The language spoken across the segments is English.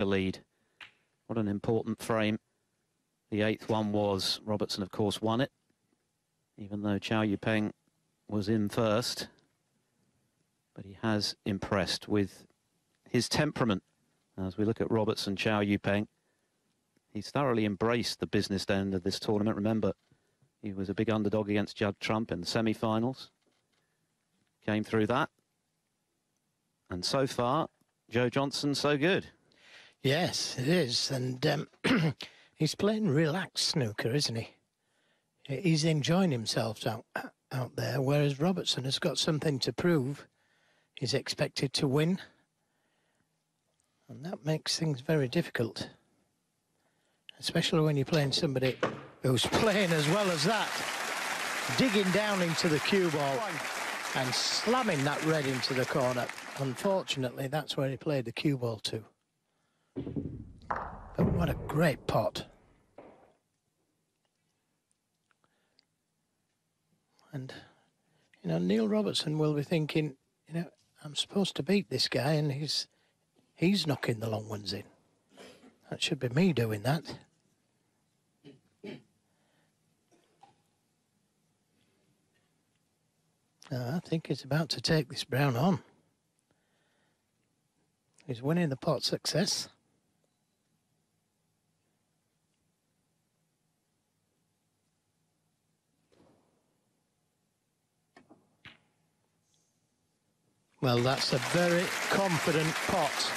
lead. What an important frame. The 8th one was. Robertson, of course, won it, even though Chow Yu-peng was in first. But he has impressed with his temperament. As we look at Robertson, Chow Yu-peng, he's thoroughly embraced the business end of this tournament. Remember, he was a big underdog against Judd Trump in the semi-finals. Came through that. And so far, Joe Johnson, so good. Yes, it is. And he's playing relaxed snooker, isn't he? He's enjoying himself out there, whereas Robertson has got something to prove. He's expected to win. And that makes things very difficult. Especially when you're playing somebody who's playing as well as that. Digging down into the cue ball and slamming that red into the corner. Unfortunately, that's where he played the cue ball to. But what a great pot. And, you know, Neil Robertson will be thinking, you know, I'm supposed to beat this guy and he's knocking the long ones in. That should be me doing that. I think he's about to take this brown on. He's winning the pot success. Well, that's a very confident pot.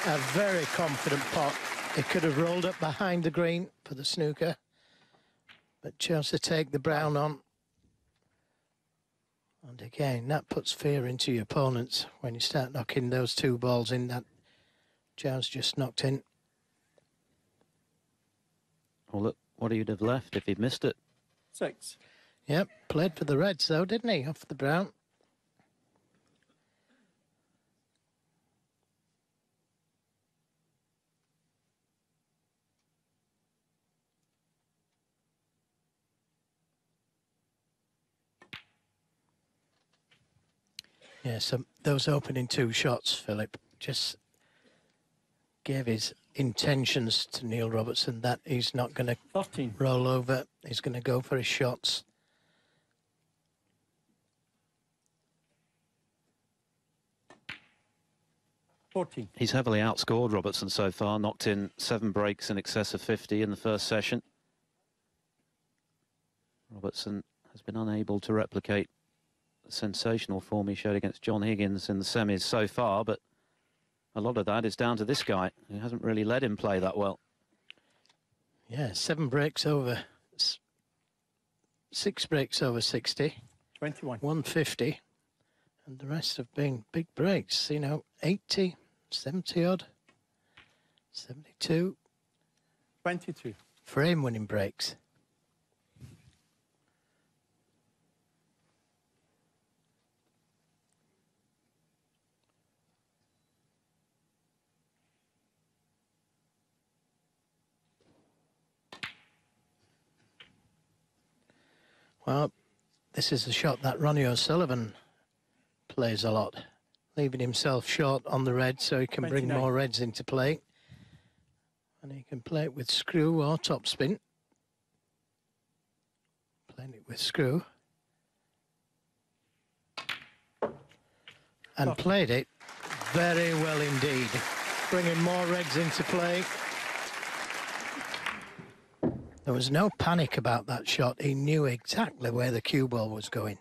A very confident pot. It could have rolled up behind the green for the snooker, but chose to take the brown on. And again, that puts fear into your opponents when you start knocking those two balls in that Chow's just knocked in. Well, look, what he'd have left if he'd missed it. 6. Yep, played for the reds though, didn't he, off the brown? Yeah, so those opening two shots, Philip, just gave his intentions to Neil Robertson that he's not going to roll over. He's going to go for his shots. He's heavily outscored Robertson so far, knocked in 7 breaks in excess of 50 in the first session. Robertson has been unable to replicate the sensational form he showed against John Higgins in the semis so far, but a lot of that is down to this guy, who hasn't really let him play that well. Yeah, 7 breaks over, 6 breaks over 60. 21. 150. And the rest have been big breaks, you know, 80, 70 odd, 72. 22. Frame winning breaks. Well, this is a shot that Ronnie O'Sullivan plays a lot, leaving himself short on the red so he can 29. bring more reds into play. And he can play it with screw or topspin. Playing it with screw. And played it very well indeed, bringing more reds into play. There was no panic about that shot. He knew exactly where the cue ball was going.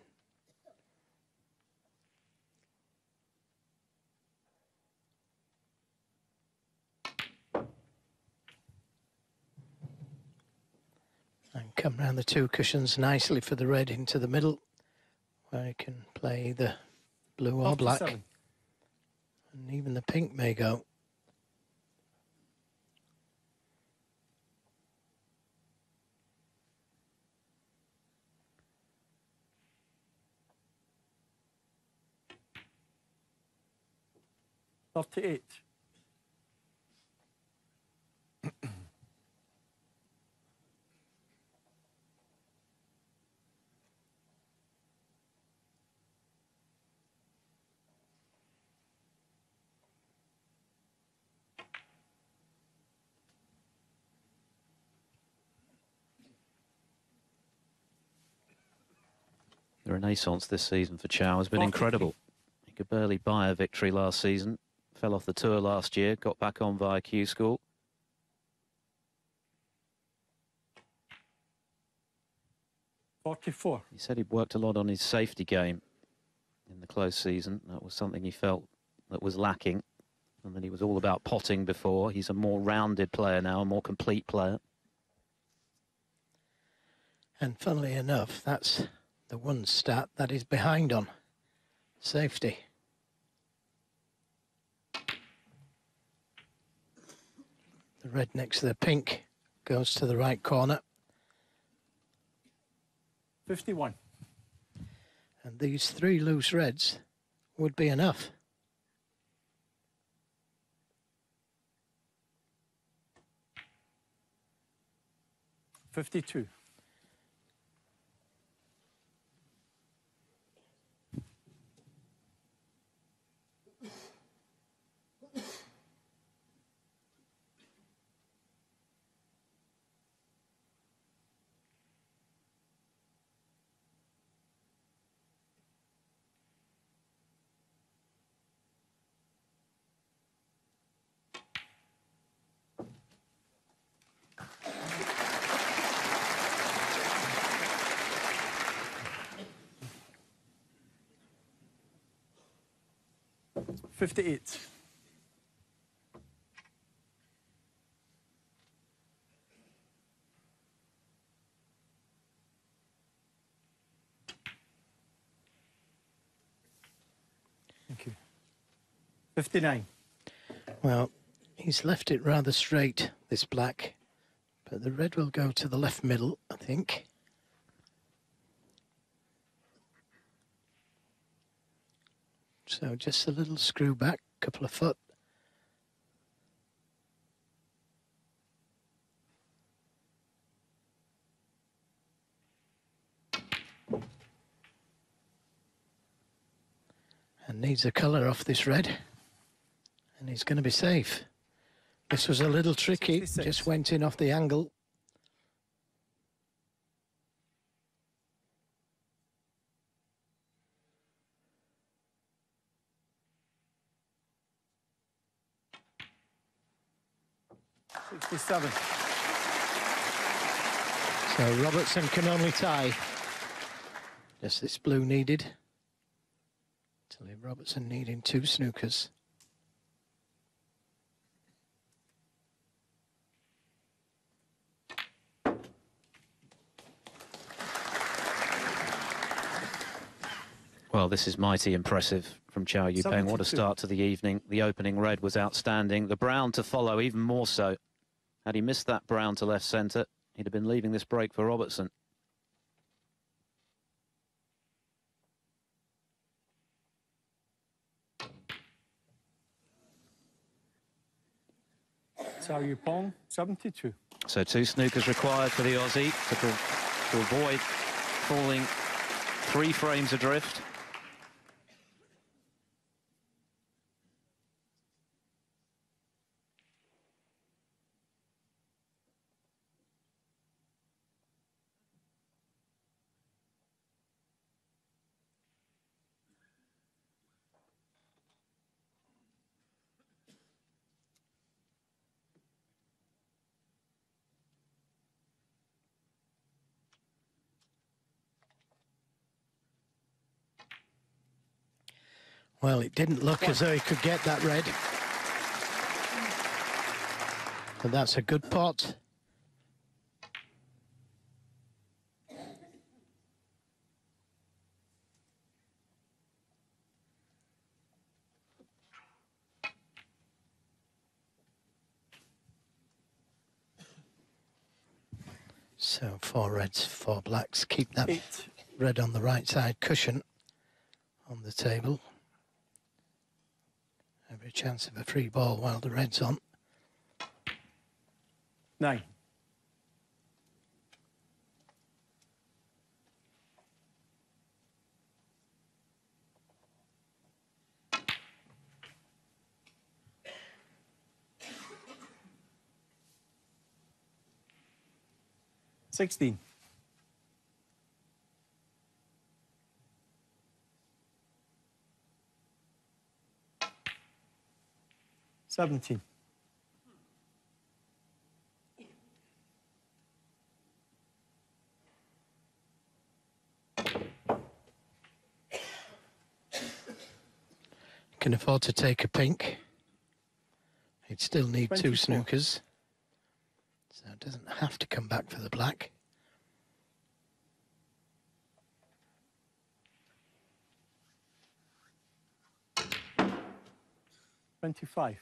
And come round the 2 cushions nicely for the red into the middle, where he can play either blue or black. 47. And even the pink may go. $38. The renaissance this season for Chow has been incredible. He could barely buy a victory last season. Fell off the tour last year, got back on via Q School. 44. He said he'd worked a lot on his safety game in the close season. That was something he felt that was lacking, and that he was all about potting before. He's a more rounded player now, a more complete player. And funnily enough, that's the one stat that he's behind on. Safety. The red next to the pink goes to the right corner. 51. And these 3 loose reds would be enough. $52. $58. Thank you. 59. Well, he's left it rather straight, this black, but the red will go to the left middle, I think. So just a little screw back, couple of foot. And needs a colour off this red. And he's going to be safe. This was a little tricky, 66. Just went in off the angle. $67. So Robertson can only tie. Just this blue needed. To leave Robertson needing 2 snookers. Well, this is mighty impressive from Chow Yupeng. What a 72. start to the evening. The opening red was outstanding. The brown to follow even more so. Had he missed that brown to left centre, he'd have been leaving this break for Robertson. Chow Yupeng, 72. So 2 snookers required for the Aussie to avoid falling 3 frames adrift. Well, it didn't look as though he could get that red. But that's a good pot. So 4 reds, 4 blacks. Keep that 8. red on the right side cushion on the table. Every chance of a free ball while the red's on. 9. $16. 17. Can afford to take a pink. He'd still need 24. 2 snookers. So it doesn't have to come back for the black. $25.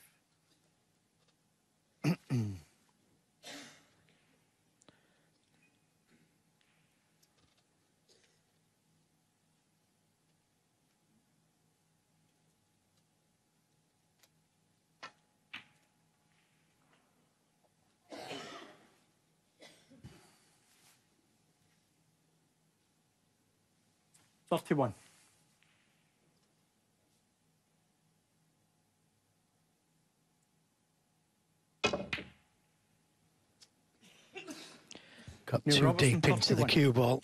$31. Got Neil too Robertson, deep into the 31. cue ball.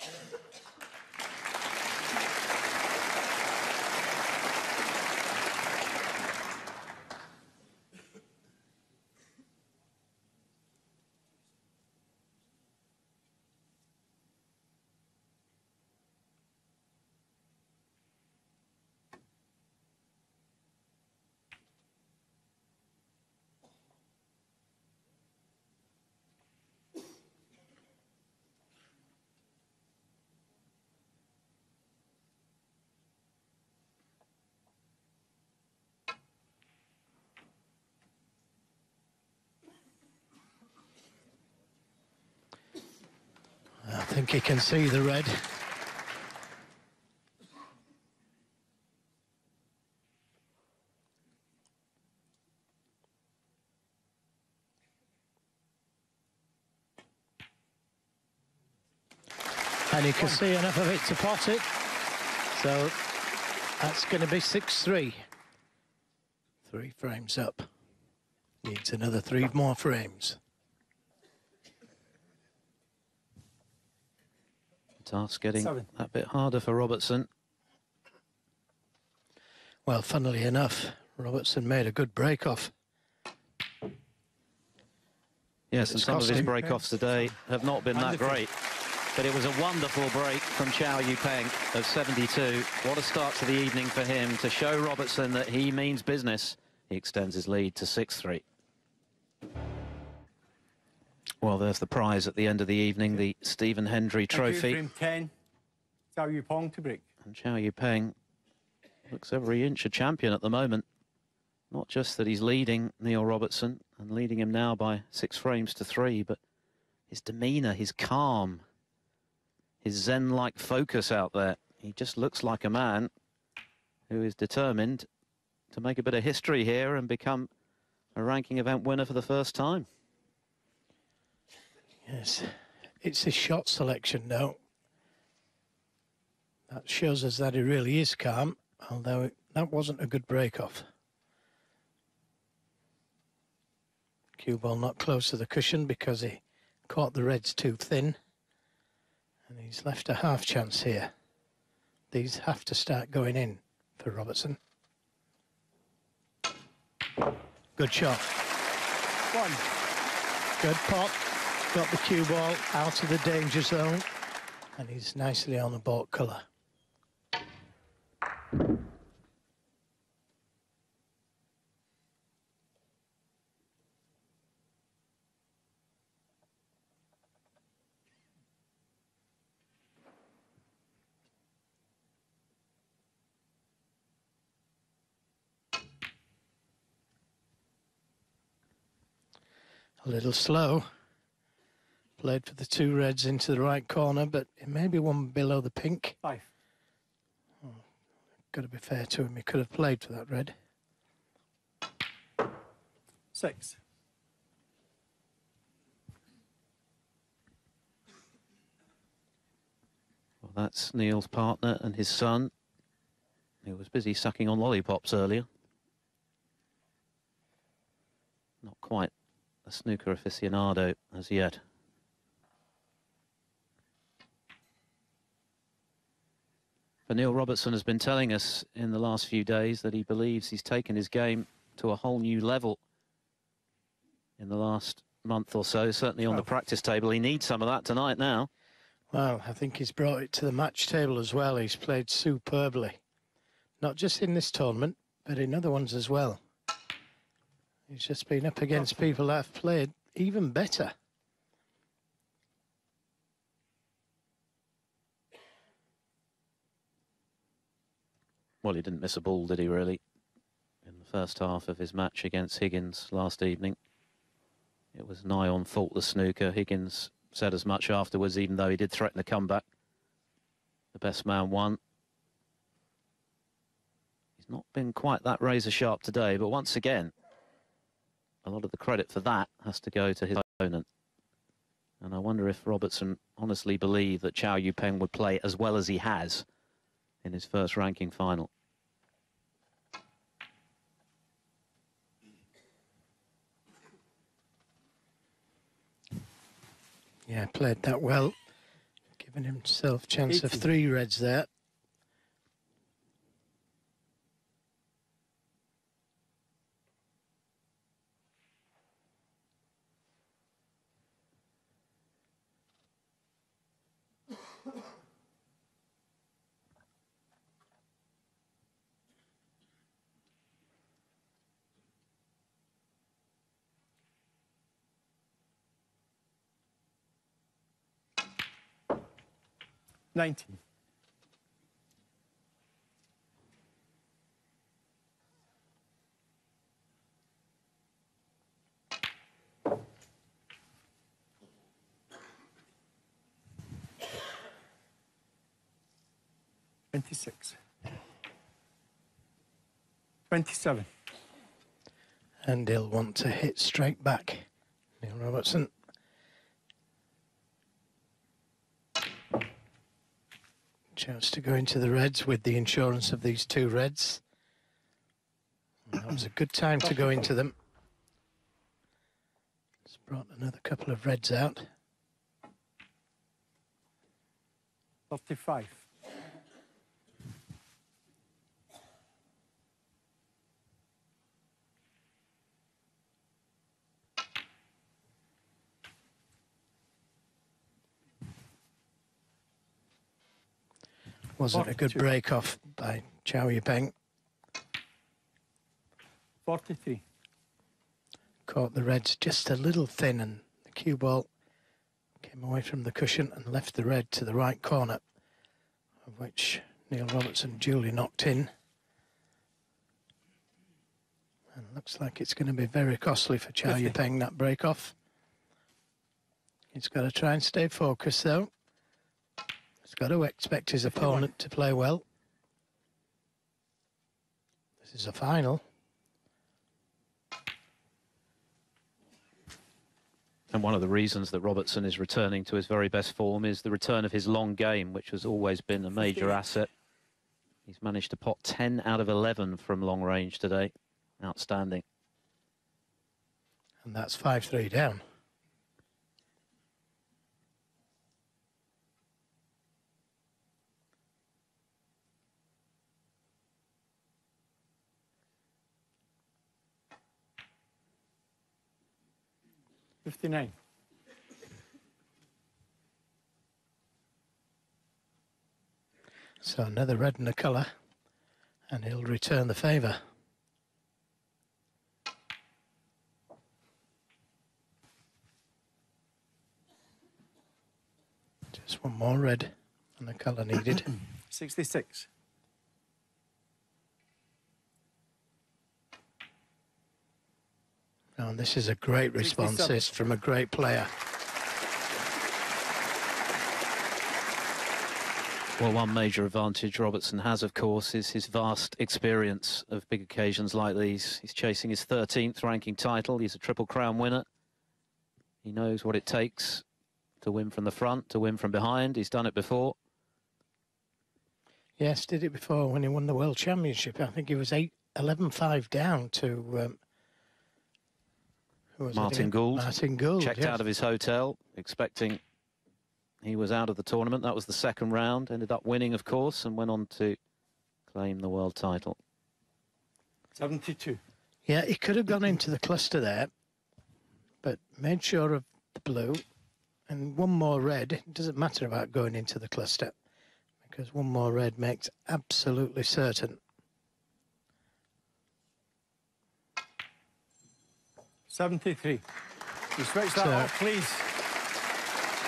I think he can see the red. And he can see enough of it to pot it. So that's going to be 6-3. 3 frames up. Needs another 3 more frames. Task getting 7. that bit harder for Robertson. Well, funnily enough, Robertson made a good break-off. Yes, and it's some of cost his him. break-offs today have not been that Wonderful. great. But it was a wonderful break from Chow Yu-peng of 72. What a start to the evening for him to show Robertson that he means business. He extends his lead to 6-3. Well, there's the prize at the end of the evening, the Stephen Hendry Trophy. Frame 10. Zhao Yupeng to break. And Chow Yu-peng looks every inch a champion at the moment. Not just that he's leading Neil Robertson and leading him now by 6 frames to 3, but his demeanour, his calm, his zen-like focus out there. He just looks like a man who is determined to make a bit of history here and become a ranking event winner for the first time. Yes, it's his shot selection now. That shows us that he really is calm, although that wasn't a good break-off. Cue ball not close to the cushion because he caught the reds too thin. And he's left a half chance here. These have to start going in for Robertson. Good shot. 1. Good pot. Got the cue ball out of the danger zone. And he's nicely on the baulk colour. A little slow. Played for the 2 reds into the right corner, but it may be one below the pink. 5. Oh, got to be fair to him. He could have played for that red. 6. Well, that's Neil's partner and his son, who was busy sucking on lollipops earlier. Not quite a snooker aficionado as yet. But Neil Robertson has been telling us in the last few days that he believes he's taken his game to a whole new level in the last month or so, certainly on the practice table. He needs some of that tonight now. Well, I think he's brought it to the match table as well. He's played superbly. Not just in this tournament, but in other ones as well. He's just been up against people that have played even better. Well, he didn't miss a ball, did he, really, in the first half of his match against Higgins last evening. It was nigh on faultless snooker. Higgins said as much afterwards, even though he did threaten a comeback. The best man won. He's not been quite that razor sharp today, but once again, a lot of the credit for that has to go to his opponent. And I wonder if Robertson honestly believed that Chow Yu-peng would play as well as he has in his first ranking final. Yeah, played that well. Giving himself a chance of 3 reds there. Nineteen. $26. 27. And he'll want to hit straight back, Neil Robertson. Chance to go into the reds with the insurance of these 2 reds. And that was a good time to go into them. It's brought another couple of reds out. 35. Wasn't a good 42. break off by Chow Yu-peng. 43. Caught the reds just a little thin, and the cue ball came away from the cushion and left the red to the right corner, of which Neil Robertson duly knocked in. And looks like it's going to be very costly for Chow Yu-peng, that break off. He's got to try and stay focused though. He's got to expect his 51. opponent to play well. This is a final. And one of the reasons that Robertson is returning to his very best form is the return of his long game, which has always been a major asset. He's managed to pot 10 out of 11 from long range today. Outstanding. And that's 5-3 down. $59. So another red and a colour, and he'll return the favour. Just one more red and a colour needed. 66. Oh, and this is a great response from a great player. Well, one major advantage Robertson has, of course, is his vast experience of big occasions like these. He's chasing his 13th ranking title. He's a Triple Crown winner. He knows what it takes to win from the front, to win from behind. He's done it before. Yes, did it before when he won the World Championship. I think he was 11-5 down to... who was Martin Gould. Martin Gould, checked out of his hotel, expecting he was out of the tournament. That was the second round. Ended up winning, of course, and went on to claim the world title. 72. Yeah, he could have gone into the cluster there, but made sure of the blue. And one more red. It doesn't matter about going into the cluster, because one more red makes absolutely certain. 73. You switch that off, please.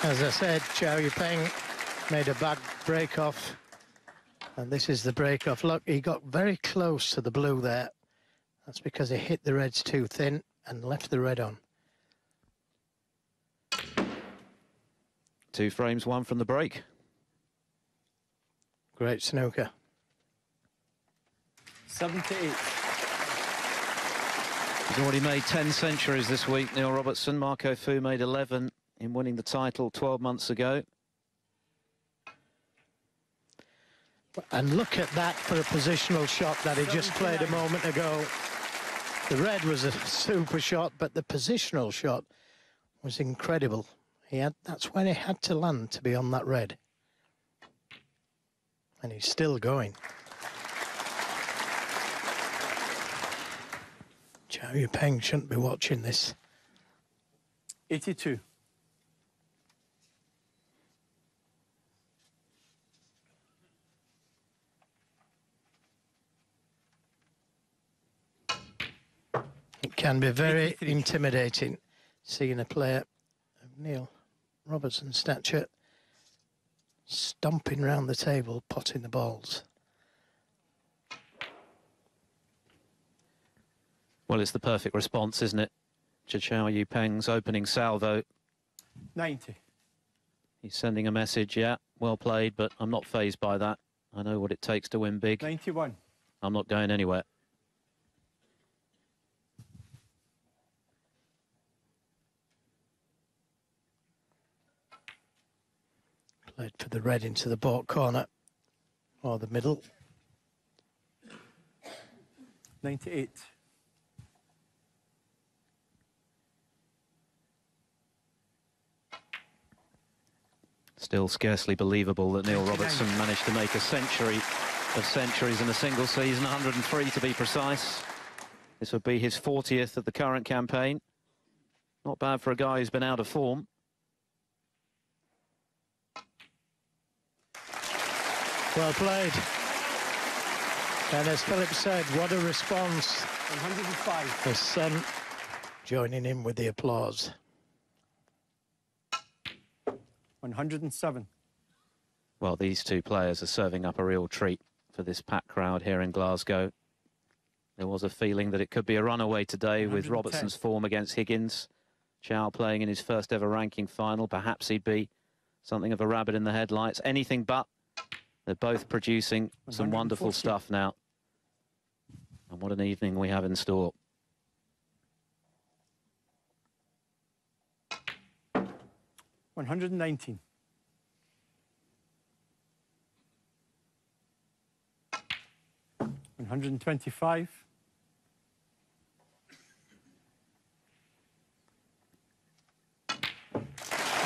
As I said, Chow Yu-peng made a bad break-off. And this is the break-off. Look, he got very close to the blue there. That's because he hit the reds too thin and left the red on. 2 frames, 1 from the break. Great snooker. 78. He's already made 10 centuries this week, Neil Robertson. Marco Fu made 11 in winning the title 12 months ago. And look at that for a positional shot that he just played a moment ago. The red was a super shot, but the positional shot was incredible. That's when he had to land to be on that red. And he's still going. Chow Yu-peng shouldn't be watching this. 82. It can be very intimidating seeing a player of Neil Robertson's stature stomping round the table, potting the balls. Well, it's the perfect response, isn't it, to Chow Yu-peng's opening salvo. 90. He's sending a message, yeah, well played, but I'm not fazed by that. I know what it takes to win big. 91. I'm not going anywhere. Played for the red into the baulk corner, or the middle. 98. Still scarcely believable that Neil Robertson managed to make a century of centuries in a single season, 103 to be precise. This would be his 40th of the current campaign. Not bad for a guy who's been out of form. Well played. And as Philip said, what a response. 105. His son joining in with the applause. 107. Well, these two players are serving up a real treat for this packed crowd here in Glasgow. There was a feeling that it could be a runaway today with 110. Robertson's form against Higgins. Chow playing in his first ever ranking final. Perhaps he'd be something of a rabbit in the headlights. Anything but. They're both producing some wonderful stuff now. And what an evening we have in store. 119. 125.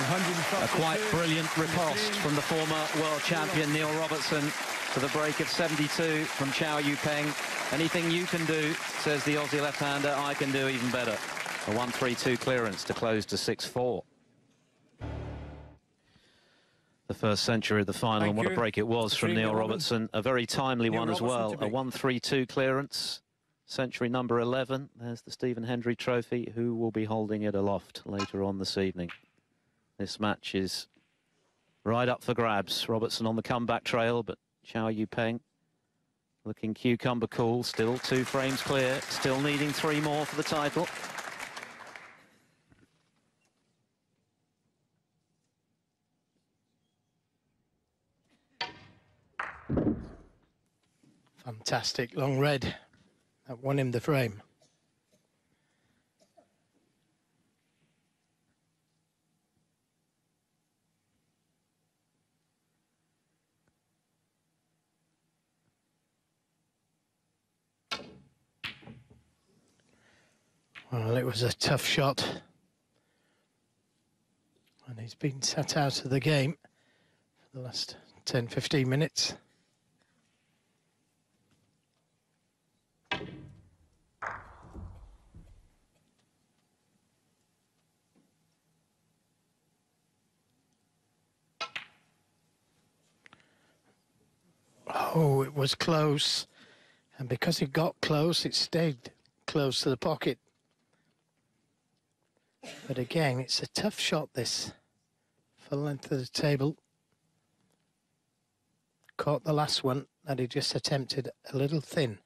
100. A quite brilliant riposte from the former world champion Neil Robertson to the break of 72 from Chow Yu-peng. Anything you can do, says the Aussie left-hander, I can do even better. A 1-3-2 clearance to close to 6-4. The first century of the final, and what a break it was from Neil Robertson. A very timely one as well. A 1-3-2 clearance. Century number 11. There's the Stephen Hendry Trophy, who will be holding it aloft later on this evening. This match is right up for grabs. Robertson on the comeback trail, but Chow Yu-peng looking cucumber cool. Still 2 frames clear. Still needing 3 more for the title. Fantastic long red. That won him the frame. Well, it was a tough shot. And he's been sat out of the game for the last 10, 15 minutes. Oh, it was close. And because it got close, it stayed close to the pocket. But again, it's a tough shot, this. Full length of the table. Caught the last one that he just attempted a little thin.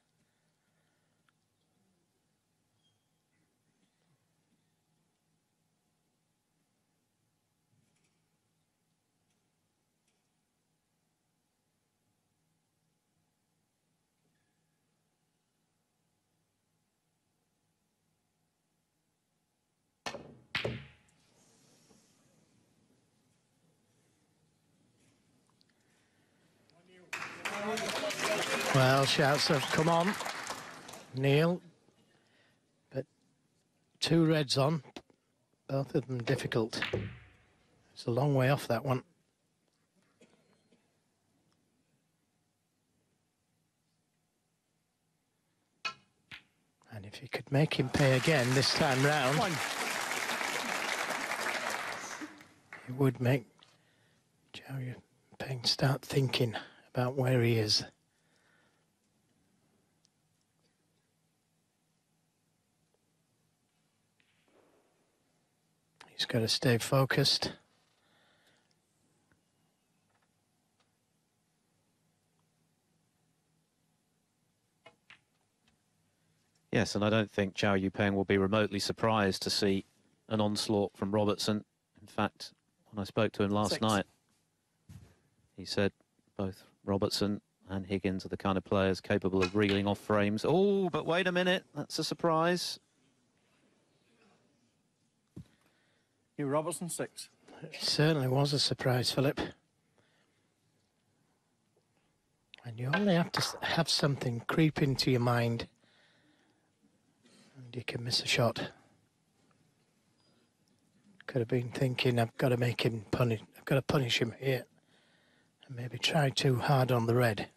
Well, shouts have come on, Neil, but 2 reds on, both of them difficult. It's a long way off, that one. And if you could make him pay again this time round, it would make Chow Peng start thinking about where he is. He's got to stay focused. Yes, and I don't think Chow Peng will be remotely surprised to see an onslaught from Robertson. In fact, when I spoke to him last night, he said both Robertson and Higgins are the kind of players capable of reeling off frames. Oh, but wait a minute, that's a surprise. Robertson, 6. It certainly was a surprise, Philip. And you only have to have something creep into your mind, and you can miss a shot. Could have been thinking, I've got to make him punish. I've got to punish him here, and maybe try too hard on the red.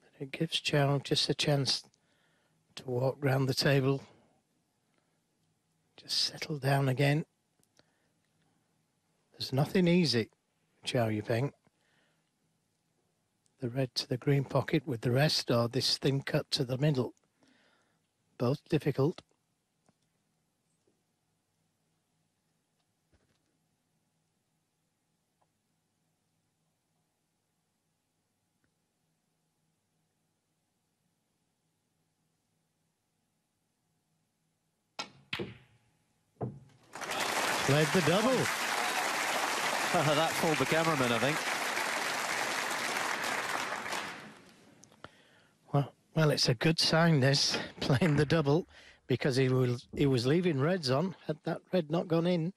But it gives Chow just a chance to walk round the table. Just settle down again. There's nothing easy, Chow Peng. The red to the green pocket with the rest, or this thin cut to the middle. Both difficult. Played the double. That fooled the cameraman, I think. Well, it's a good sign, this, playing the double, because he was leaving reds on. Had that red not gone in.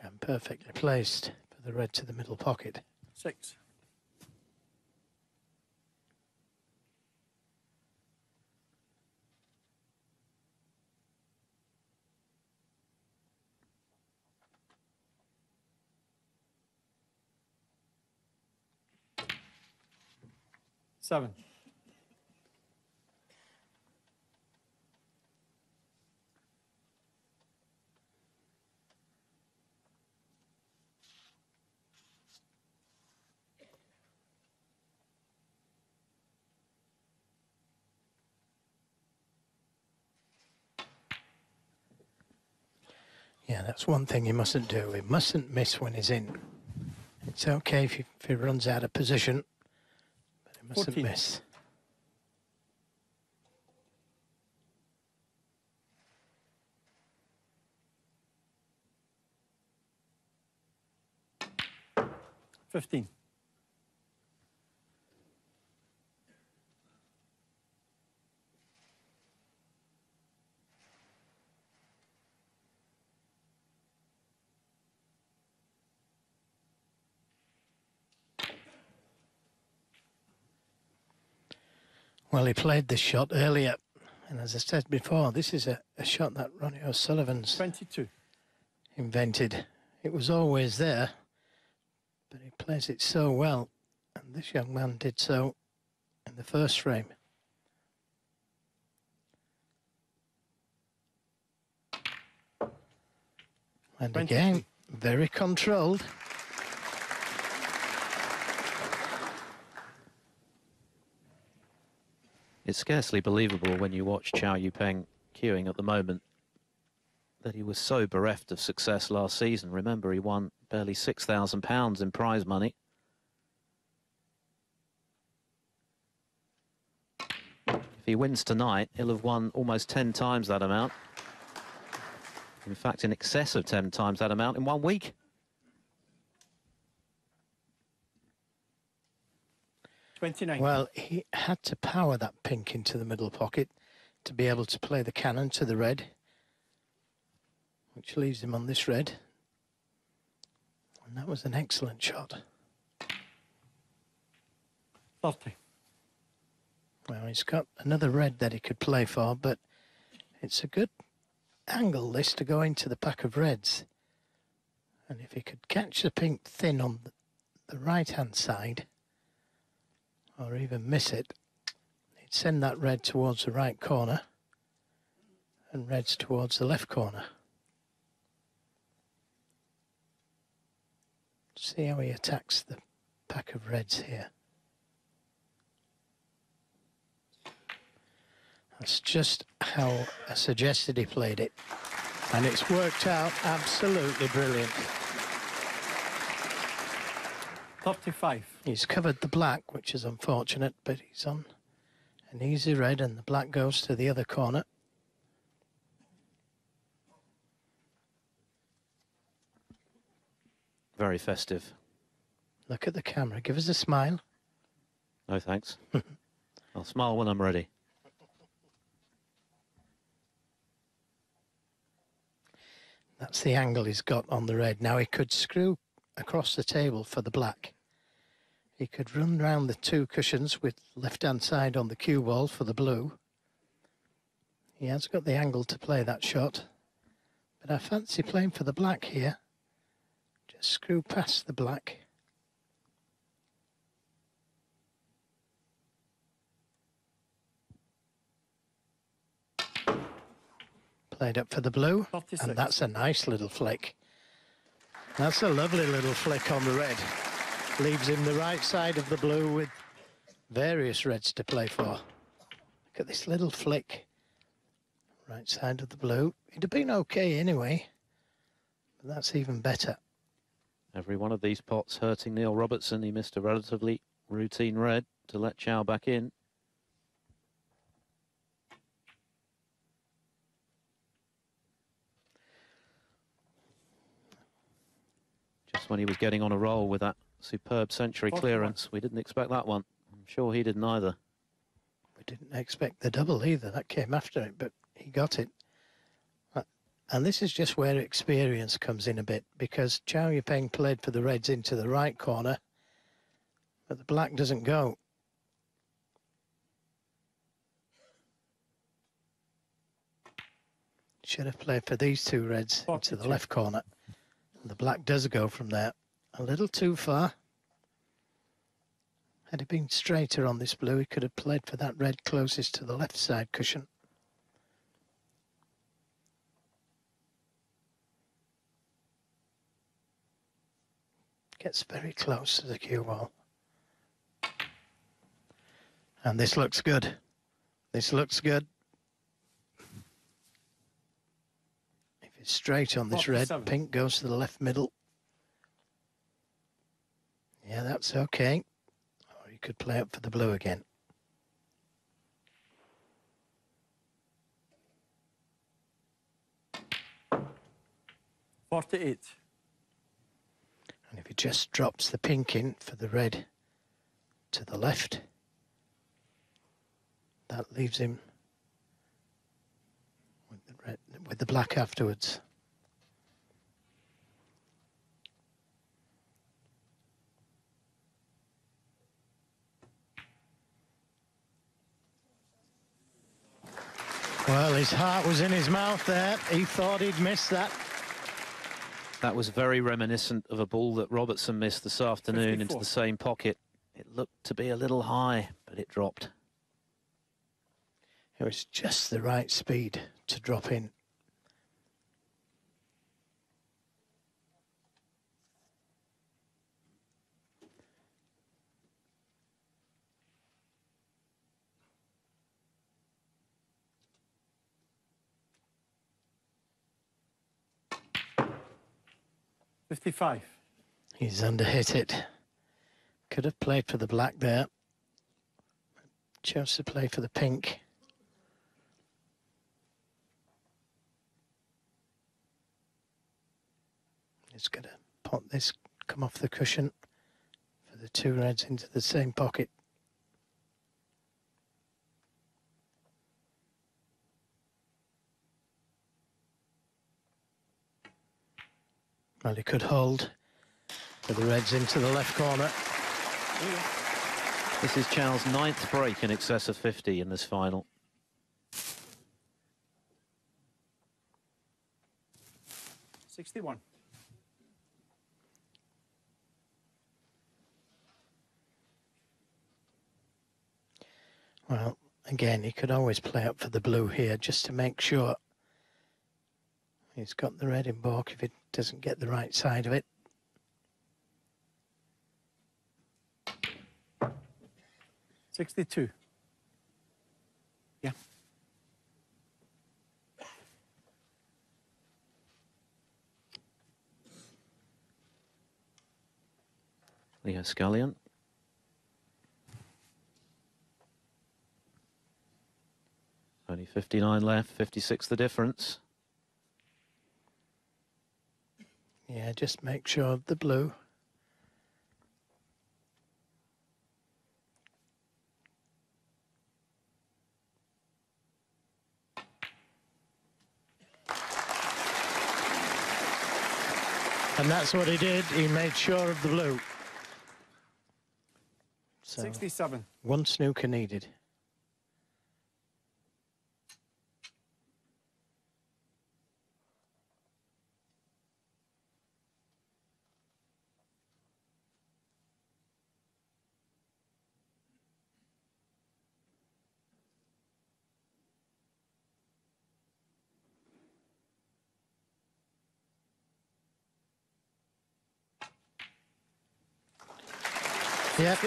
And perfectly placed for the red to the middle pocket. 6. Seven. Yeah, that's one thing he mustn't do. He mustn't miss when he's in. It's okay if he runs out of position, but he mustn't 14. miss. $15. Well, he played this shot earlier, and as I said before, this is a shot that Ronnie O'Sullivan's 22. invented. It was always there, but he plays it so well, and this young man did so in the first frame. And again, very controlled. It's scarcely believable when you watch Chow Yu-peng queuing at the moment that he was so bereft of success last season. Remember, he won barely £6,000 in prize money. If he wins tonight, he'll have won almost 10 times that amount. In fact, in excess of 10 times that amount in 1 week. Well, he had to power that pink into the middle pocket to be able to play the cannon to the red, which leaves him on this red. And that was an excellent shot. 30. Well, he's got another red that he could play for, but it's a good angle, this, to go into the pack of reds. And if he could catch the pink thin on the right-hand side, or even miss it, he'd send that red towards the right corner and reds towards the left corner. See how he attacks the pack of reds here. That's just how I suggested he played it. And it's worked out absolutely brilliant. 35. He's covered the black, which is unfortunate, but he's on an easy red and the black goes to the other corner. Very festive. Look at the camera. Give us a smile. No thanks. I'll smile when I'm ready. That's the angle he's got on the red. Now he could screw across the table for the black. He could run round the two cushions with left-hand side on the cue ball for the blue. He has got the angle to play that shot, but I fancy playing for the black here. Just screw past the black. Played up for the blue, 46. and that's a nice little flick. That's a lovely little flick on the red. Leaves him the right side of the blue with various reds to play for. Look at this little flick. Right side of the blue. It'd have been okay anyway, but that's even better. Every one of these pots hurting Neil Robertson. He missed a relatively routine red to let Chow back in. Just when he was getting on a roll with that superb century clearance. We didn't expect that one. I'm sure he didn't either. We didn't expect the double either. That came after it, but he got it. And this is just where experience comes in a bit, because Chow Yu-peng played for the reds into the right corner, but the black doesn't go. Should have played for these two reds into the left corner. The black does go from there a little too far. Had he been straighter on this blue, he could have played for that red closest to the left side cushion. Gets very close to the cue ball. And this looks good. This looks good. Straight on this red, pink goes to the left middle. Yeah, that's okay. Or you could play up for the blue again. $48. And if he just drops the pink in for the red to the left, that leaves him with the black afterwards. Well, his heart was in his mouth there. He thought he'd missed that. That was very reminiscent of a ball that Robertson missed this afternoon 54. into the same pocket. It looked to be a little high, but it dropped. It was just the right speed to drop in. $55. He's underhit it. Could have played for the black there. Chose to play for the pink. It's going to pop this, come off the cushion for the two reds into the same pocket. Well, he could hold for the reds into the left corner. This is Chow's 9th break in excess of 50 in this final. $61. Well, again, he could always play up for the blue here just to make sure he's got the red in baulk if it doesn't get the right side of it. $62. Yeah. Leo Scullion. Only 59 left, 56 the difference. Yeah, just make sure of the blue. And that's what he did. He made sure of the blue. So 67. one snooker needed. Yep,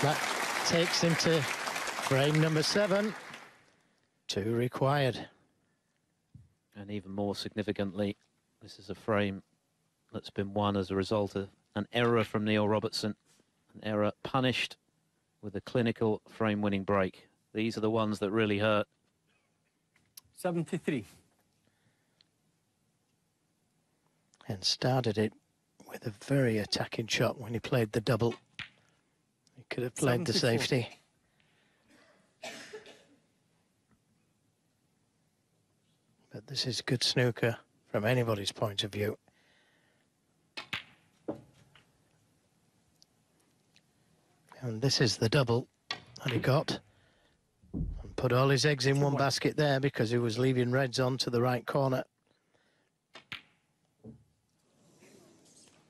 that takes him to frame number 7. 2 required. And even more significantly, this is a frame that's been won as a result of an error from Neil Robertson. An error punished with a clinical frame-winning break. These are the ones that really hurt. 73. And started it with a very attacking shot when he played the double. He could have played the 74. safety. But this is good snooker from anybody's point of view. And this is the double that he got. And put all his eggs in one basket there because he was leaving reds on to the right corner.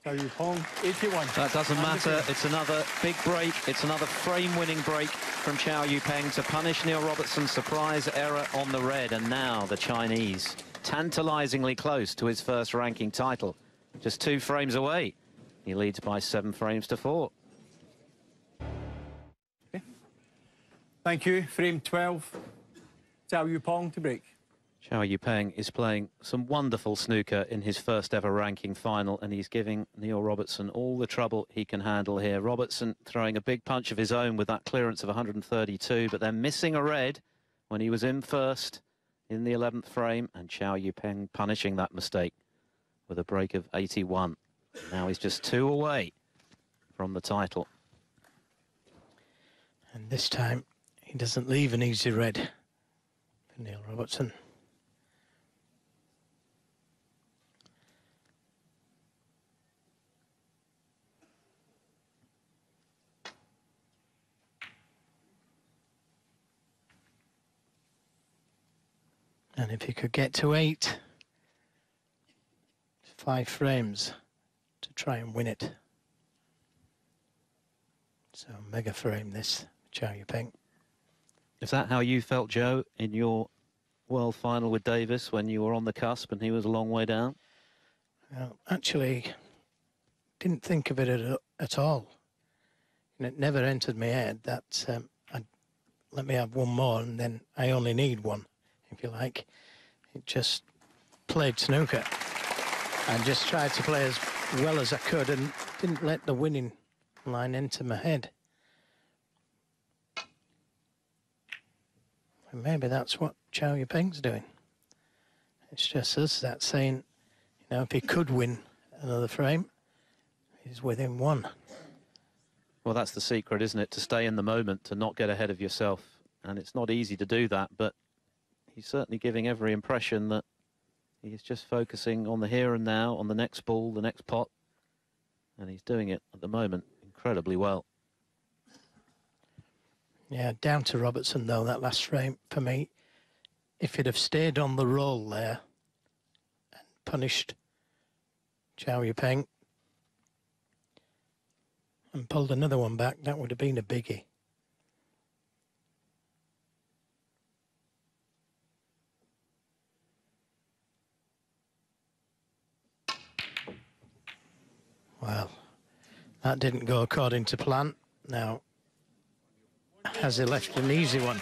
Chow Yu Pong, 81. That doesn't matter. It's another big break. It's another frame-winning break from Chow Yu Peng to punish Neil Robertson's surprise error on the red. And now the Chinese, tantalizingly close to his first ranking title. Just 2 frames away. He leads by 7 frames to 4. Okay. Thank you. Frame 12. Chow Yu Pong to break. Chow Yu Peng is playing some wonderful snooker in his first ever ranking final, and he's giving Neil Robertson all the trouble he can handle here. Robertson throwing a big punch of his own with that clearance of 132, but then missing a red when he was in first in the 11th frame, and Chow Yu Peng punishing that mistake with a break of 81. Now he's just 2 away from the title. And this time he doesn't leave an easy red for Neil Robertson. And if he could get to 8, 5 frames to try and win it. So mega frame this, Chow Yu-ping. Is that how you felt, Joe, in your world final with Davis when you were on the cusp and he was a long way down? Actually, didn't think of it at all. And it never entered my head that I'd let me have one more and then I only need one, if you like. It just played snooker. I just tried to play as well as I could and didn't let the winning line enter my head. And maybe that's what Chow Yu-ping's doing. It's just us that's saying, you know, if he could win another frame, he's within one. Well, that's the secret, isn't it? To stay in the moment, to not get ahead of yourself. And it's not easy to do that, but he's certainly giving every impression that he's just focusing on the here and now, on the next ball, the next pot. And he's doing it at the moment incredibly well. Yeah, down to Robertson, though, that last frame for me. If he'd have stayed on the roll there and punished Chow Yu-ping and pulled another one back, that would have been a biggie. Well, that didn't go according to plan. Now, has he left an easy one?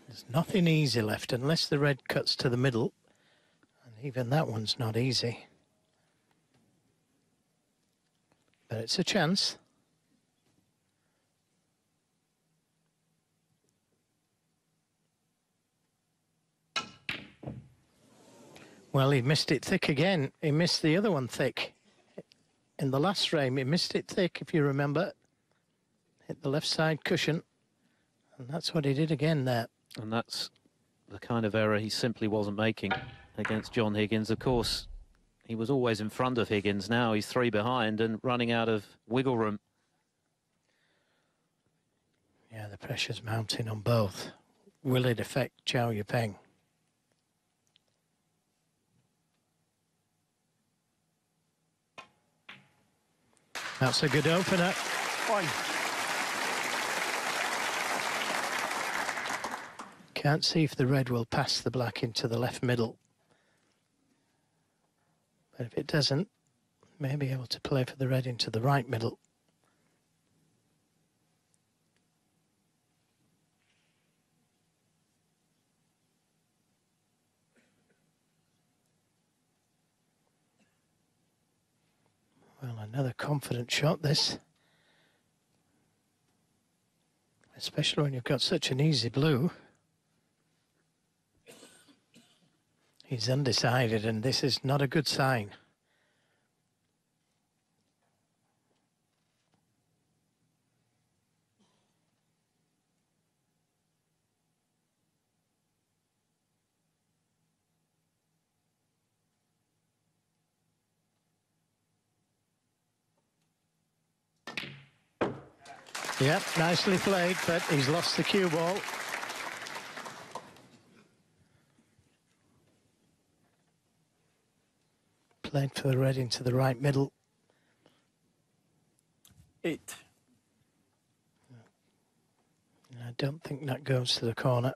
There's nothing easy left unless the red cuts to the middle. And even that one's not easy. But it's a chance. Well, he missed it thick again. He missed the other one thick. In the last frame, he missed it thick, if you remember. Hit the left side cushion. And that's what he did again there. And that's the kind of error he simply wasn't making against John Higgins. Of course, he was always in front of Higgins. Now he's 3 behind and running out of wiggle room. Yeah, the pressure's mounting on both. Will it affect Chow Yu-ping? That's a good opener. Fine. Can't see if the red will pass the black into the left middle. But if it doesn't, may be able to play for the red into the right middle. Well, another confident shot, this. Especially when you've got such an easy blue. He's undecided, and this is not a good sign. Yep, nicely played, but he's lost the cue ball. Played for the red into the right middle. 8. I don't think that goes to the corner.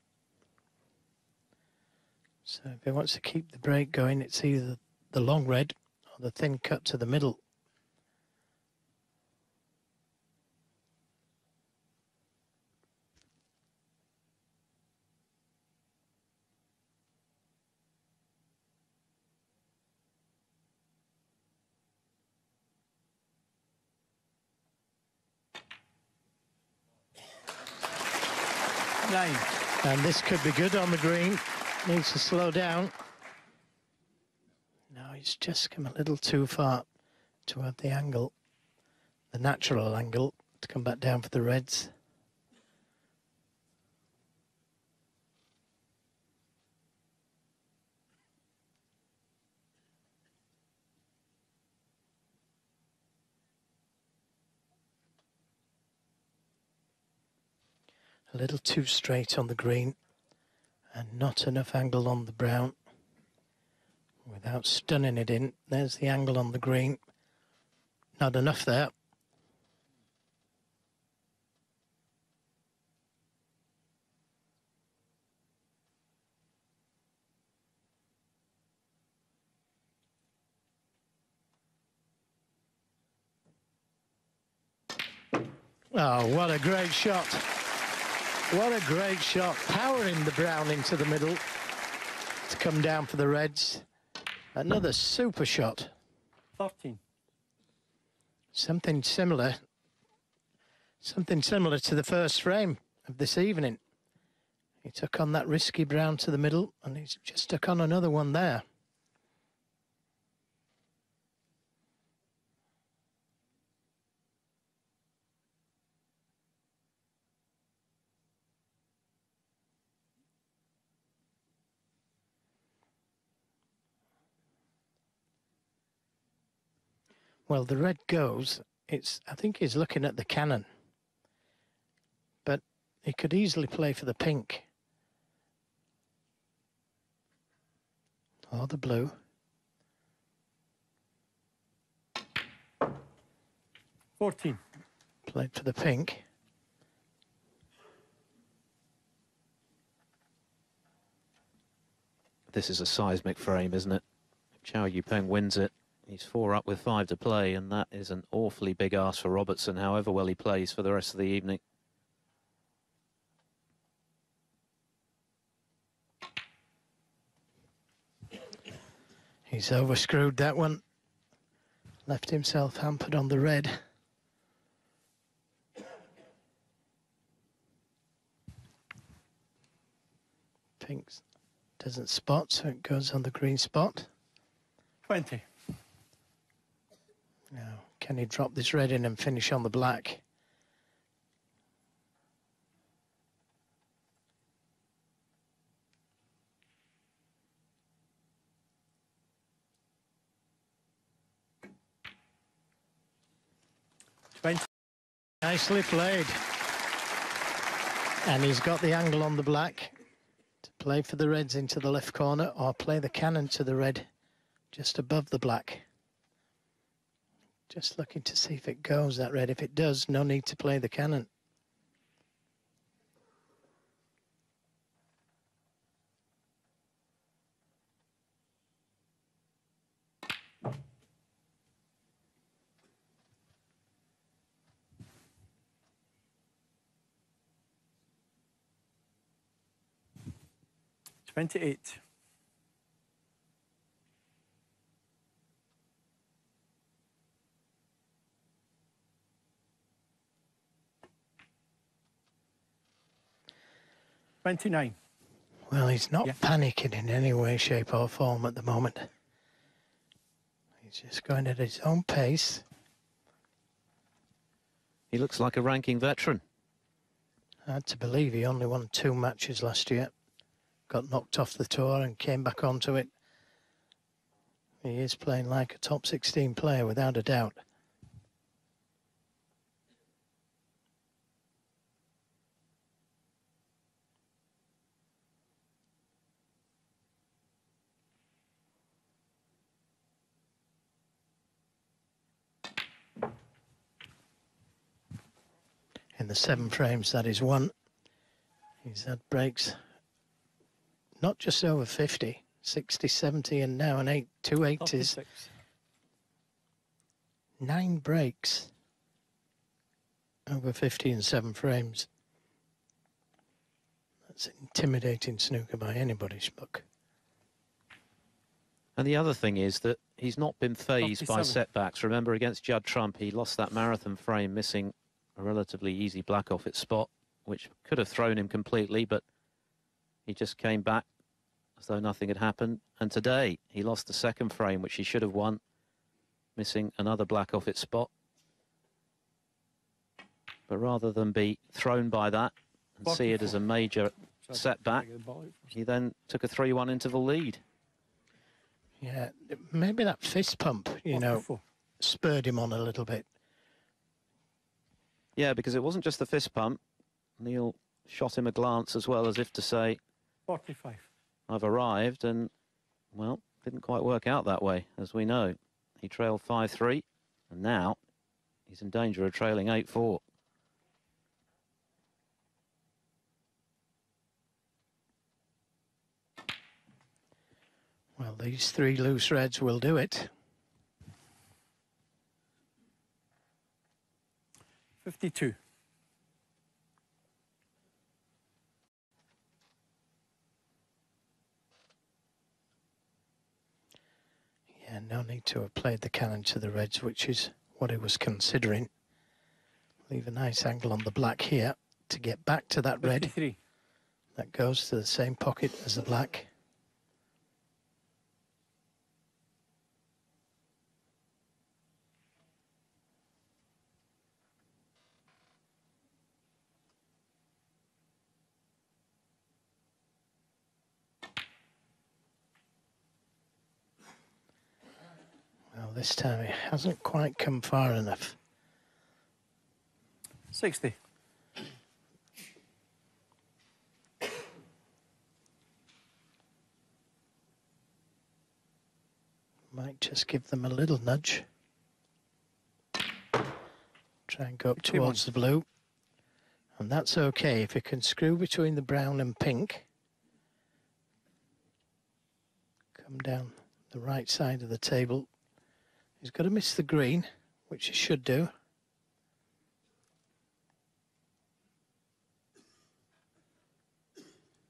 So if he wants to keep the break going, it's either the long red or the thin cut to the middle. And this could be good on the green. Needs to slow down. No, he's just come a little too far to have the angle, the natural angle, to come back down for the reds. A little too straight on the green and not enough angle on the brown. Without stunning it in. There's the angle on the green. Not enough there. Oh, what a great shot. What a great shot. Powering the brown into the middle to come down for the reds. Another super shot. 13. Something similar to the first frame of this evening. He took on that risky brown to the middle, and he's just took on another one there. Well, the red goes. I think he's looking at the cannon. But he could easily play for the pink. Or the blue. 14. Played for the pink. This is a seismic frame, isn't it? If Chow Yupeng wins it, he's 4 up with 5 to play, and that is an awfully big ask for Robertson, however well he plays for the rest of the evening. He's overscrewed that one. Left himself hampered on the red. Pink doesn't spot, so it goes on the green spot. 20. Now, can he drop this red in and finish on the black? Nicely played. And he's got the angle on the black to play for the reds into the left corner, or play the cannon to the red just above the black. Just looking to see if it goes, that red. If it does, no need to play the cannon. $28. $29. Well, he's not panicking in any way, shape or form at the moment. He's just going at his own pace. He looks like a ranking veteran. Hard to believe he only won 2 matches last year. Got knocked off the tour and came back onto it. He is playing like a top 16 player, without a doubt. In the 7 frames, that is 1. He's had breaks not just over 50, 60, 70, and now an 2 80s. 9 breaks over 50 and 7 frames. That's intimidating snooker by anybody's book. And the other thing is that he's not been fazed by 47. setbacks. Remember, against Judd Trump, he lost that marathon frame, missing a relatively easy black off its spot, which could have thrown him completely, but he just came back as though nothing had happened. And today, he lost the second frame, which he should have won, missing another black off its spot. But rather than be thrown by that and see it as a major setback, he then took a 3-1 interval lead. Yeah, maybe that fist pump, you know, spurred him on a little bit. Yeah, because it wasn't just the fist pump. Neil shot him a glance as well, as if to say, 45. I've arrived, and, well, didn't quite work out that way, as we know. He trailed 5-3, and now he's in danger of trailing 8-4. Well, these 3 loose reds will do it. 52. Yeah, no need to have played the cannon to the reds, which is what he was considering. Leave a nice angle on the black here to get back to that red. 53. That goes to the same pocket as the black. Well, this time it hasn't quite come far enough. 60. Might just give them a little nudge. Try and go up 51. towards the blue. And that's okay if you can screw between the brown and pink. Come down the right side of the table. He's got to miss the green, which he should do.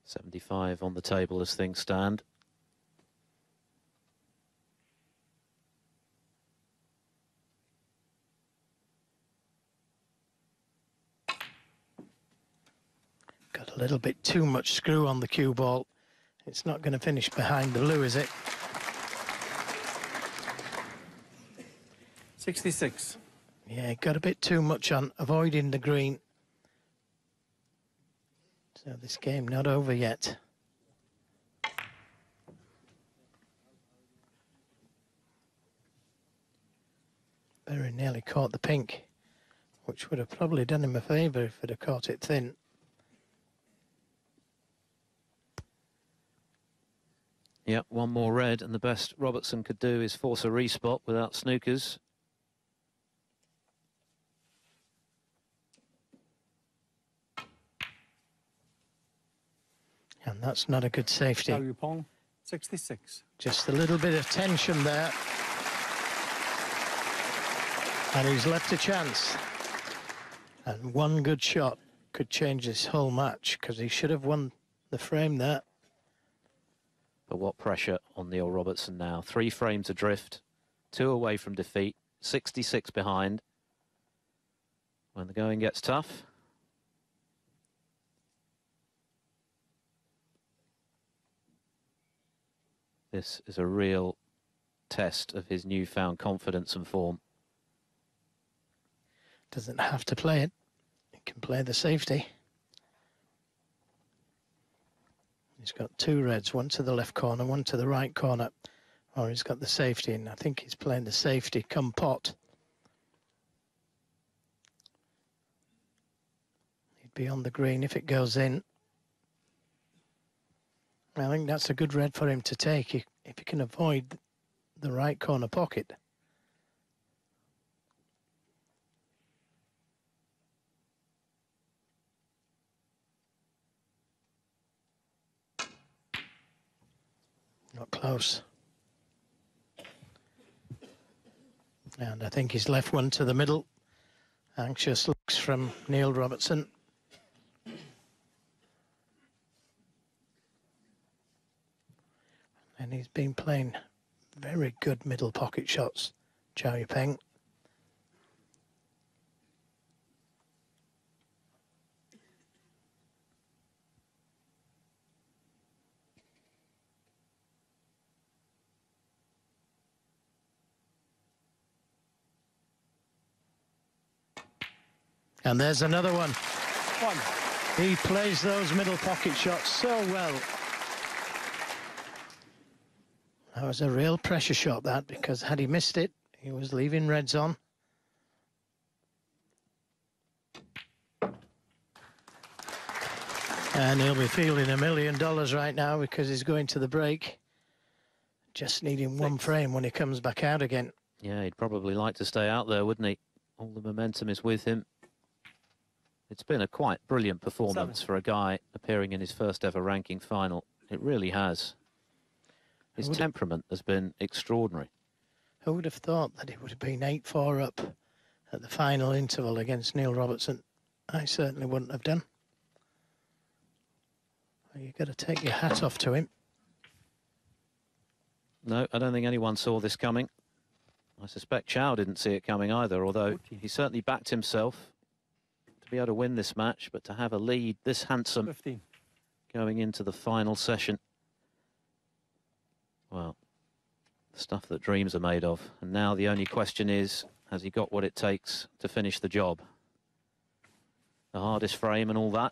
$75 on the table as things stand. Got a little bit too much screw on the cue ball. It's not going to finish behind the blue, is it? 66. Yeah, got a bit too much on avoiding the green. So this game not over yet. Very nearly caught the pink, which would have probably done him a favour if he'd have caught it thin. Yep, one more red, and the best Robertson could do is force a respot without snookers. And that's not a good safety. Chow Yu Pong, 66. Just a little bit of tension there. And he's left a chance. And one good shot could change this whole match, because he should have won the frame there. But what pressure on Neil Robertson now. 3 frames adrift, 2 away from defeat, 66 behind. When the going gets tough. This is a real test of his newfound confidence and form. Doesn't have to play it. He can play the safety. He's got 2 reds, one to the left corner, one to the right corner. Or he's got the safety, and I think he's playing the safety come pot. He'd be on the green if it goes in. I think that's a good red for him to take if he can avoid the right corner pocket. Not close. And I think he's left one to the middle. Anxious looks from Neil Robertson. And he's been playing very good middle pocket shots, Chow Yu Peng. And there's another one. He plays those middle pocket shots so well. That was a real pressure shot, that, because had he missed it, he was leaving reds on. And he'll be feeling $1 million right now because he's going to the break. Just needing one frame when he comes back out again. Yeah, he'd probably like to stay out there, wouldn't he? All the momentum is with him. It's been a quite brilliant performance for a guy appearing in his first ever ranking final. It really has. His temperament has been extraordinary. Who would have thought that it would have been 8-4 up at the final interval against Neil Robertson? I certainly wouldn't have done. You've got to take your hat off to him. No, I don't think anyone saw this coming. I suspect Chow didn't see it coming either, although he certainly backed himself to be able to win this match, but to have a lead this handsome 15. Going into the final session. Well, the stuff that dreams are made of. And now the only question is, has he got what it takes to finish the job? The hardest frame and all that?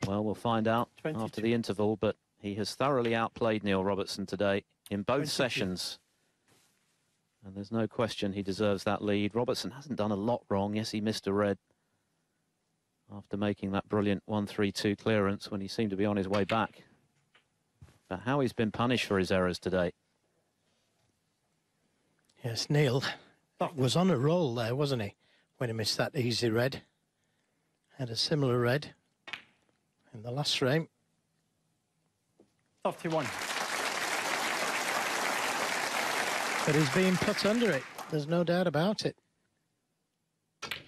Well, we'll find out 22. After the interval, but he has thoroughly outplayed Neil Robertson today in both 22. Sessions. And there's no question he deserves that lead. Robertson hasn't done a lot wrong. Yes, he missed a red after making that brilliant 1-3-2 clearance when he seemed to be on his way back. But how he's been punished for his errors today. Yes, Neil was on a roll there, wasn't he, when he missed that easy red. Had a similar red in the last frame. 31. But he's being put under it. There's no doubt about it.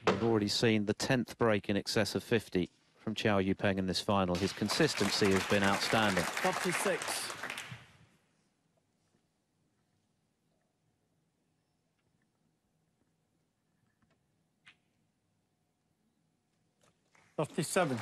We've already seen the 10th break in excess of 50 from Chow Yu-peng in this final. His consistency has been outstanding. 36. $37.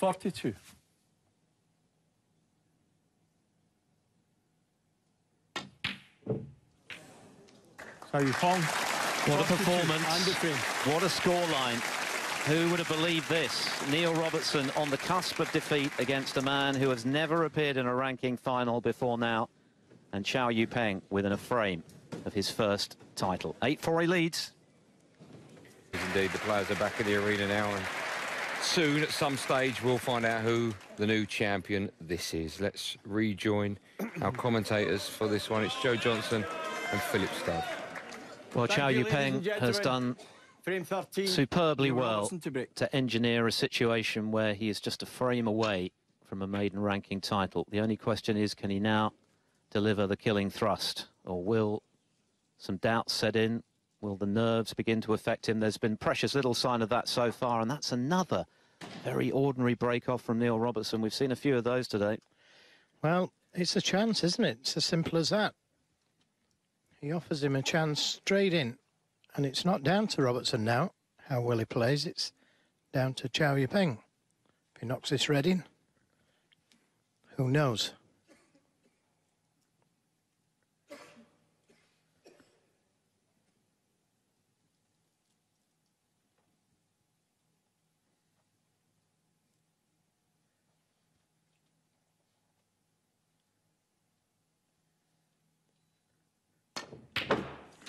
$42. So you Pong. What a performance. What a scoreline. Who would have believed this? Neil Robertson on the cusp of defeat against a man who has never appeared in a ranking final before now. And Chow Yu-peng within a frame of his first title. 8-4 he leads. Indeed, the players are back in the arena now, and soon, at some stage, we'll find out who the new champion this is. Let's rejoin our commentators for this one. It's Joe Johnson and Philip Studd. Well, Chow Yu-peng has done superbly well to engineer a situation where he is just a frame away from a maiden ranking title. The only question is, can he now deliver the killing thrust, or will some doubts set in? Will the nerves begin to affect him? There's been precious little sign of that so far, and that's another very ordinary break-off from Neil Robertson. We've seen a few of those today. Well, it's a chance, isn't it? It's as simple as that. He offers him a chance straight in, and it's not down to Robertson now, how well he plays. It's down to Chow Yu-peng. If he knocks this red in, who knows?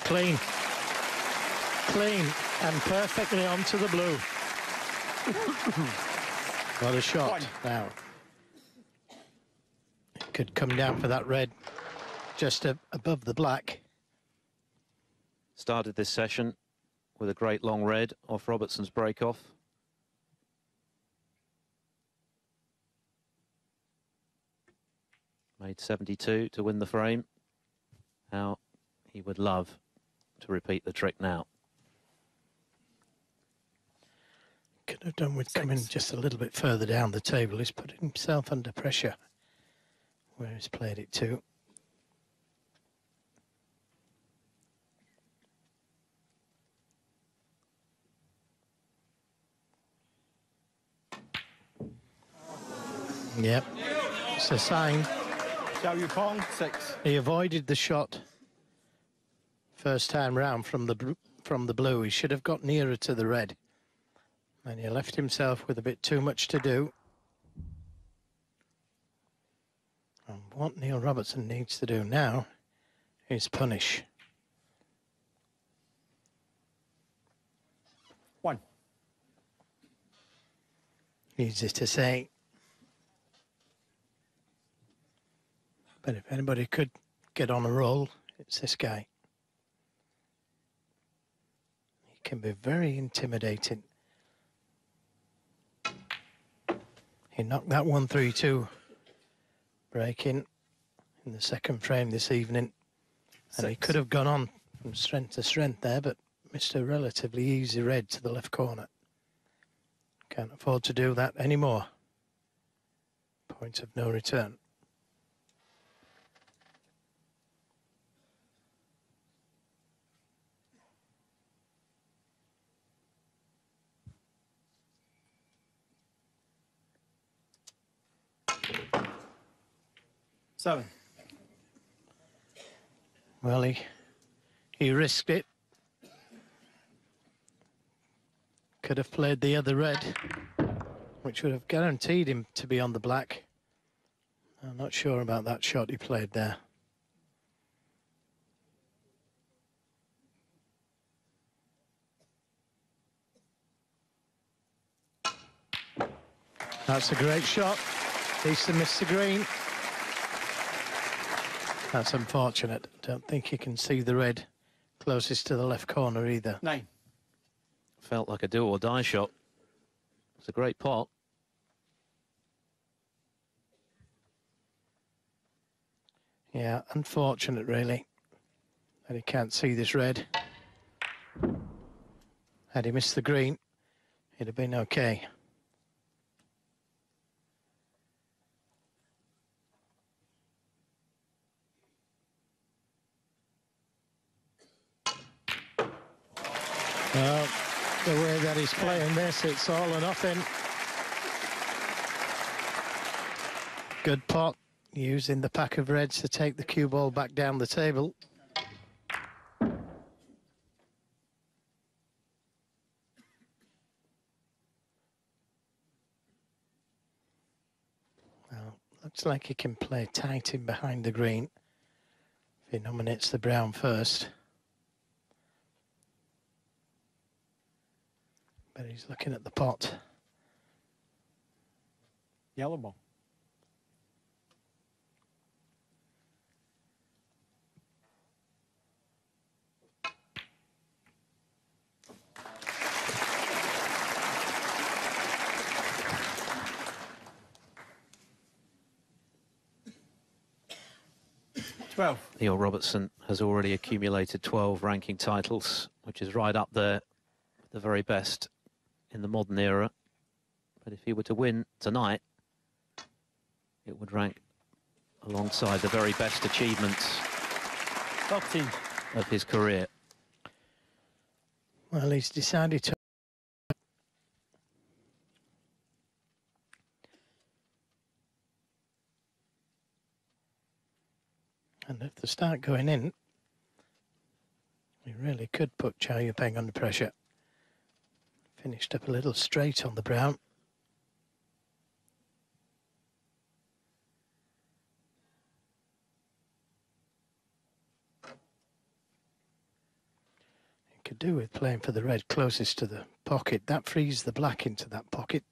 Clean. Clean and perfectly onto the blue. What a shot now. It could come down for that red just above the black. Started this session with a great long red off Robertson's break-off. Made 72 to win the frame. How he would love to repeat the trick now. Could have done with coming just a little bit further down the table. He's putting himself under pressure where he's played it to. Yep, it's a sign. Chow Yu-peng, 6. He avoided the shot first time round from the blue. He should have got nearer to the red, and he left himself with a bit too much to do. And what Neil Robertson needs to do now his punish. 1. Easy to say. But if anybody could get on a roll, it's this guy. He can be very intimidating. He knocked that 1-3-2 break in the second frame this evening. And he could have gone on from strength to strength there, but missed a relatively easy red to the left corner. Can't afford to do that anymore. Point of no return. Seven. Well, he risked it. Could have played the other red, which would have guaranteed him to be on the black. I'm not sure about that shot he played there. That's a great shot. Easton missed the green. That's unfortunate. Don't think you can see the red closest to the left corner either. 9. Felt like a do or die shot. It's a great pot. Yeah, unfortunate really that he can't see this red. Had he missed the green, it'd have been okay. Well, the way that he's playing this, it's all or nothing. Good pot, using the pack of reds to take the cue ball back down the table. Well, looks like he can play tight in behind the green if he nominates the brown first. But he's looking at the pot. Yellow ball. Neil Robertson has already accumulated 12 ranking titles, which is right up there, the very best in the modern era. But if he were to win tonight, it would rank alongside the very best achievements 13. of his career. Well, he's decided to. And if they start going in, he really could put Chow Yupeng under pressure. Finished up a little straight on the brown. He could do with playing for the red closest to the pocket. That frees the black into that pocket.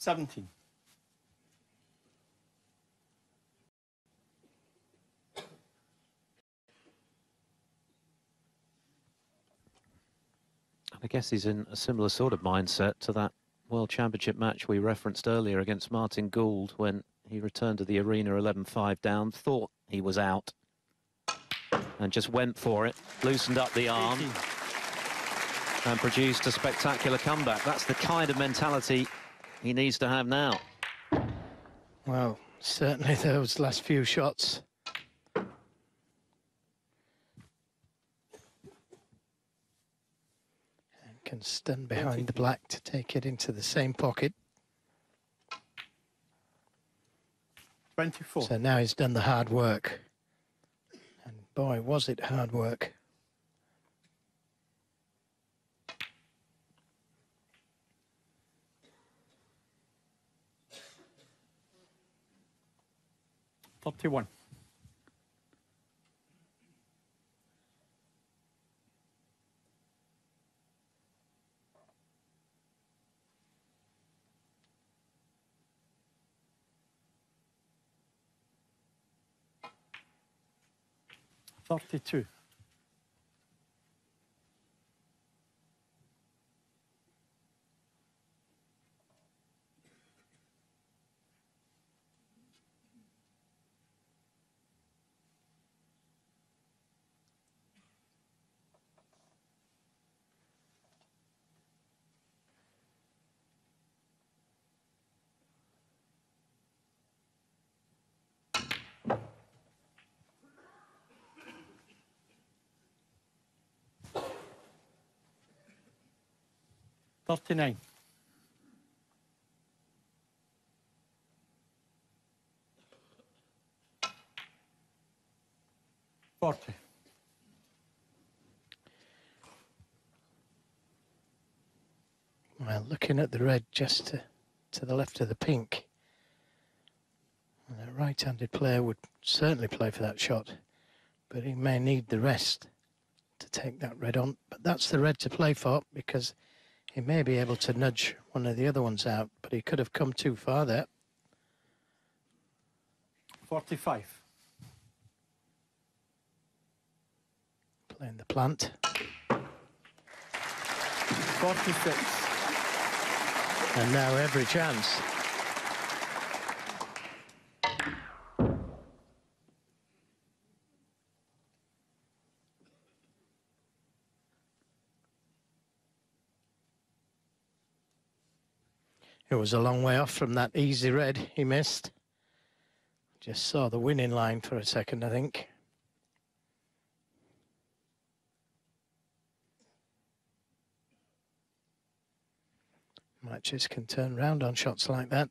Seventeen. I guess he's in a similar sort of mindset to that World Championship match we referenced earlier against Martin Gould, when he returned to the arena 11-5 down, thought he was out, and just went for it, loosened up the arm, 18. and produced a spectacular comeback. That's the kind of mentality he needs to have now. Well, Certainly those last few shots. And can stand behind the black to take it into the same pocket. 24. So now he's done the hard work. And boy, was it hard work. $31. $32. $39. $40. Well, looking at the red just to the left of the pink, a right-handed player would certainly play for that shot, but he may need the rest to take that red on. But that's the red to play for, because he may be able to nudge one of the other ones out, but he could have come too far there. 45. Playing the plant. 46. And now every chance. It was a long way off from that easy red he missed. Just saw the winning line for a second, I think. Matches can turn round on shots like that.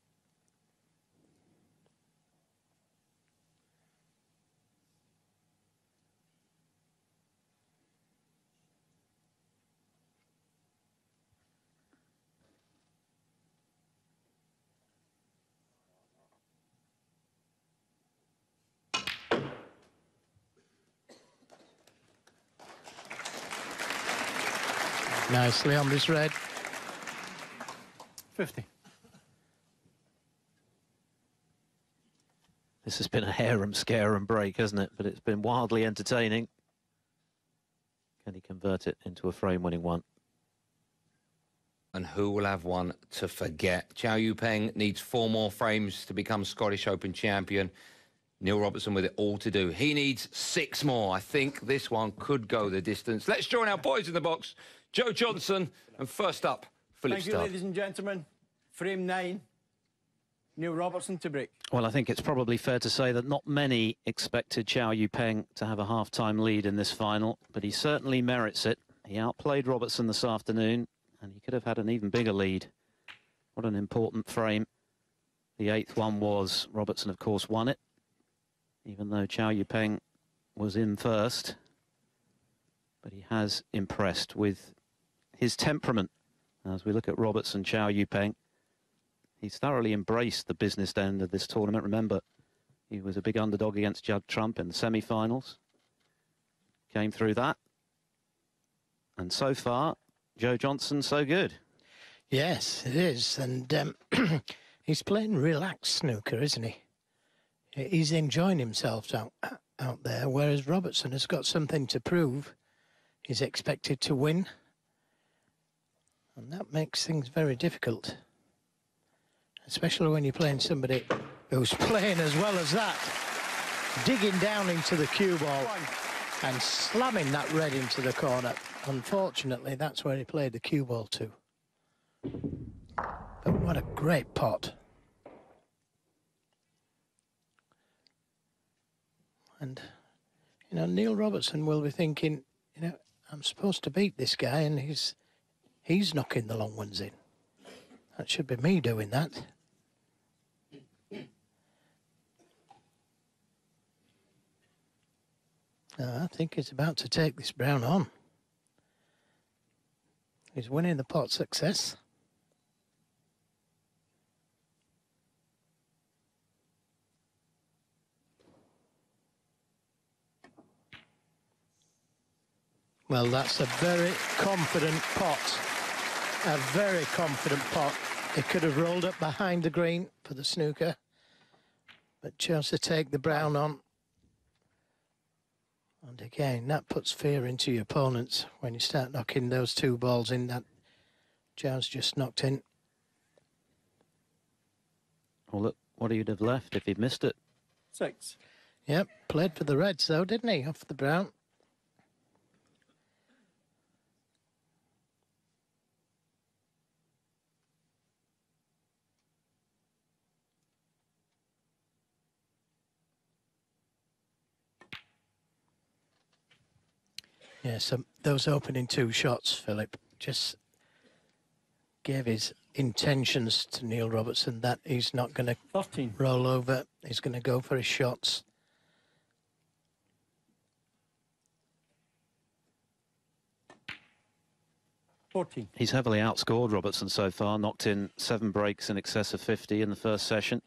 Nicely on this red. 50. This has been a harem-scarum break, hasn't it? But it's been wildly entertaining. Can he convert it into a frame-winning one? And who will have one to forget? Chow Yu-peng needs 4 more frames to become Scottish Open champion. Neil Robertson with it all to do. He needs 6 more. I think this one could go the distance. Let's join our boys in the box. Joe Johnson, and first up, Philip Thank you, Studd. ladies and gentlemen. Frame 9. Neil Robertson to break. Well, I think it's probably fair to say that not many expected Chow Yu-peng to have a half-time lead in this final, but he certainly merits it. He outplayed Robertson this afternoon, and he could have had an even bigger lead. What an important frame. The 8th one was. Robertson, of course, won it, even though Chow Yu-peng was in first. But he has impressed with his temperament. As we look at Robertson, Chow Yu-peng, he's thoroughly embraced the business end of this tournament. Remember, he was a big underdog against Judd Trump in the semi-finals. Came through that. And so far, Joe Johnson, so good. Yes, it is. And he's playing relaxed snooker, isn't he? He's enjoying himself out there, whereas Robertson has got something to prove. He's expected to win. And that makes things very difficult. Especially when you're playing somebody who's playing as well as that. Digging down into the cue ball and slamming that red into the corner. Unfortunately, that's where he played the cue ball to. But what a great pot. And, you know, Neil Robertson will be thinking, you know, I'm supposed to beat this guy and he's knocking the long ones in. That should be me doing that. I think he's about to take this brown on. He's winning the pot success. Well, that's a very confident pot. A very confident pot. It could have rolled up behind the green for the snooker, but chose to take the brown on. And again, that puts fear into your opponents when you start knocking those two balls in that Zhao's just knocked in. Well, look what he'd have left if he'd missed it. 6. Yep, played for the Reds though, didn't he, off the brown? Yeah, so those opening two shots, Philip, just gave his intentions to Neil Robertson that he's not going to 13. roll over. He's going to go for his shots. He's heavily outscored Robertson so far, knocked in 7 breaks in excess of 50 in the first session.